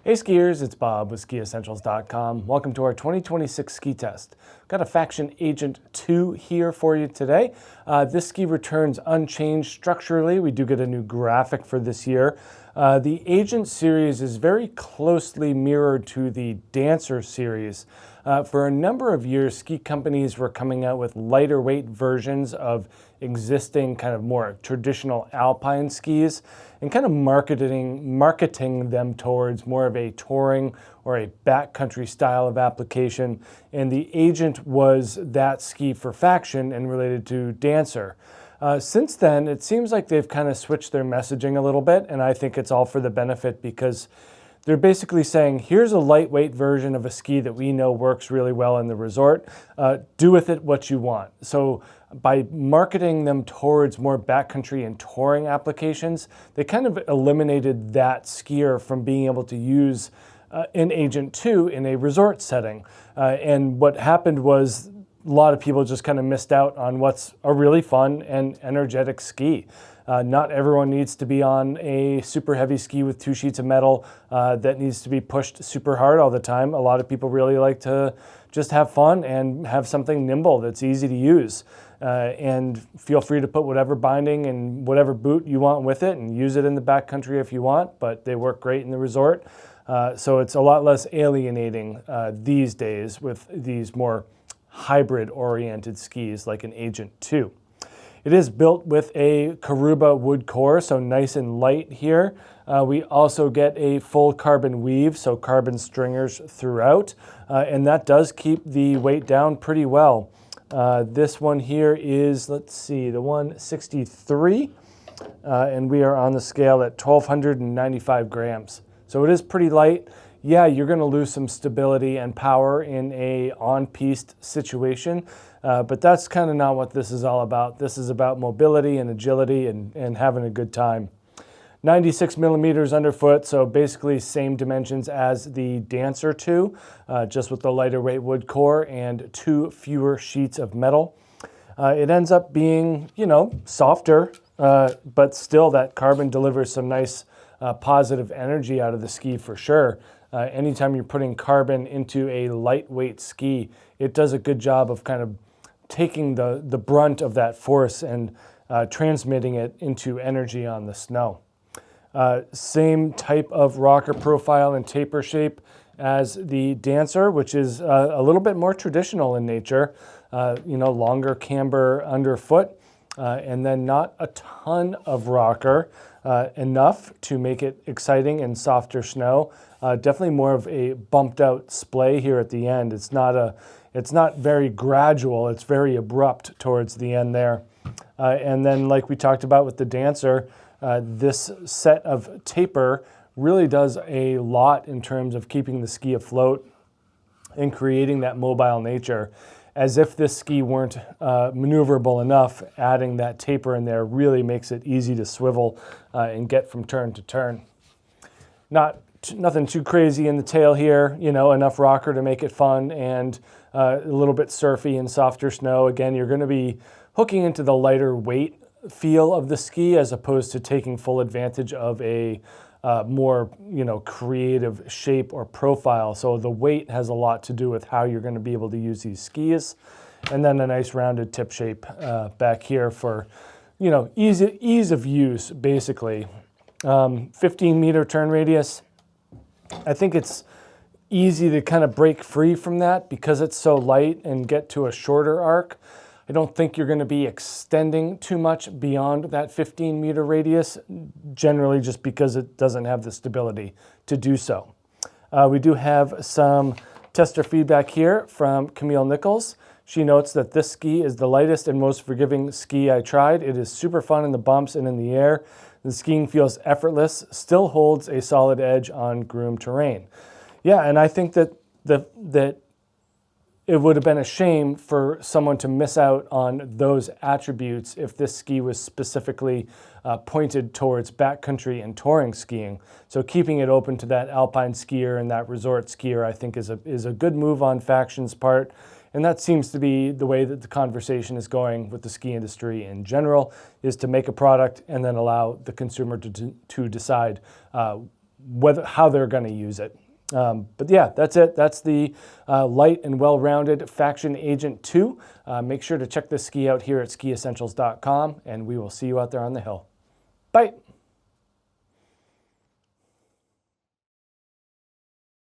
Hey skiers, it's Bob with SkiEssentials.com. Welcome to our 2026 ski test. Got a Faction Agent 2 here for you today. This ski returns unchanged structurally. We do get a new graphic for this year. The Agent series is very closely mirrored to the Dancer series. For a number of years, ski companies were coming out with lighter weight versions of existing kind of more traditional alpine skis and kind of marketing them towards more of a touring or a backcountry style of application. And the Agent was that ski for Faction and related to Dancer. Since then, it seems like they've kind of switched their messaging a little bit, and I think it's all for the benefit because they're basically saying, here's a lightweight version of a ski that we know works really well in the resort. Do with it what you want. So by marketing them towards more backcountry and touring applications, they kind of eliminated that skier from being able to use an Agent 2 in a resort setting. And what happened was a lot of people just kind of missed out on what's a really fun and energetic ski. Not everyone needs to be on a super heavy ski with 2 sheets of metal that needs to be pushed super hard all the time. A lot of people really like to just have fun and have something nimble that's easy to use. And feel free to put whatever binding and whatever boot you want with it and use it in the backcountry if you want, but they work great in the resort. So it's a lot less alienating these days with these more hybrid-oriented skis like an Agent 2. It is built with a Karuba wood core, so nice and light here. We also get a full carbon weave, so carbon stringers throughout, and that does keep the weight down pretty well. This one here is, let's see, the 163, and we are on the scale at 1,295 grams. So it is pretty light. Yeah, you're going to lose some stability and power in a on-piste situation, but that's kind of not what this is all about. This is about mobility and agility and having a good time. 96 millimeters underfoot, so basically same dimensions as the Dancer 2, just with the lighter weight wood core and 2 fewer sheets of metal. It ends up being, you know, softer, but still that carbon delivers some nice positive energy out of the ski for sure. Anytime you're putting carbon into a lightweight ski, it does a good job of kind of taking the brunt of that force and transmitting it into energy on the snow. Same type of rocker profile and taper shape as the Dancer, which is a little bit more traditional in nature. You know, longer camber underfoot, and then not a ton of rocker, enough to make it exciting in softer snow. Definitely more of a bumped out splay here at the end. It's not very gradual, it's very abrupt towards the end there. And then like we talked about with the Dancer, this set of taper really does a lot in terms of keeping the ski afloat and creating that mobile nature. As if this ski weren't maneuverable enough, adding that taper in there really makes it easy to swivel and get from turn to turn. Nothing too crazy in the tail here, you know, enough rocker to make it fun and a little bit surfy in softer snow. Again, you're going to be hooking into the lighter weight feel of the ski as opposed to taking full advantage of a more, you know, creative shape or profile. So the weight has a lot to do with how you're going to be able to use these skis. And then a nice rounded tip shape back here for, you know, ease of use, basically. 15-meter turn radius. I think it's easy to kind of break free from that because it's so light and get to a shorter arc. I don't think you're going to be extending too much beyond that 15-meter radius, generally just because it doesn't have the stability to do so. We do have some tester feedback here from Camille Nichols. She notes that this ski is the lightest and most forgiving ski I tried. It is super fun in the bumps and in the air. The skiing feels effortless, still holds a solid edge on groomed terrain. Yeah, and I think that it would have been a shame for someone to miss out on those attributes if this ski was specifically pointed towards backcountry and touring skiing. So keeping it open to that alpine skier and that resort skier, I think is a good move on Faction's part. And that seems to be the way that the conversation is going with the ski industry in general, is to make a product and then allow the consumer to decide how they're going to use it. But yeah, that's it. That's the light and well-rounded Faction Agent 2. Make sure to check this ski out here at SkiEssentials.com, and we will see you out there on the hill. Bye.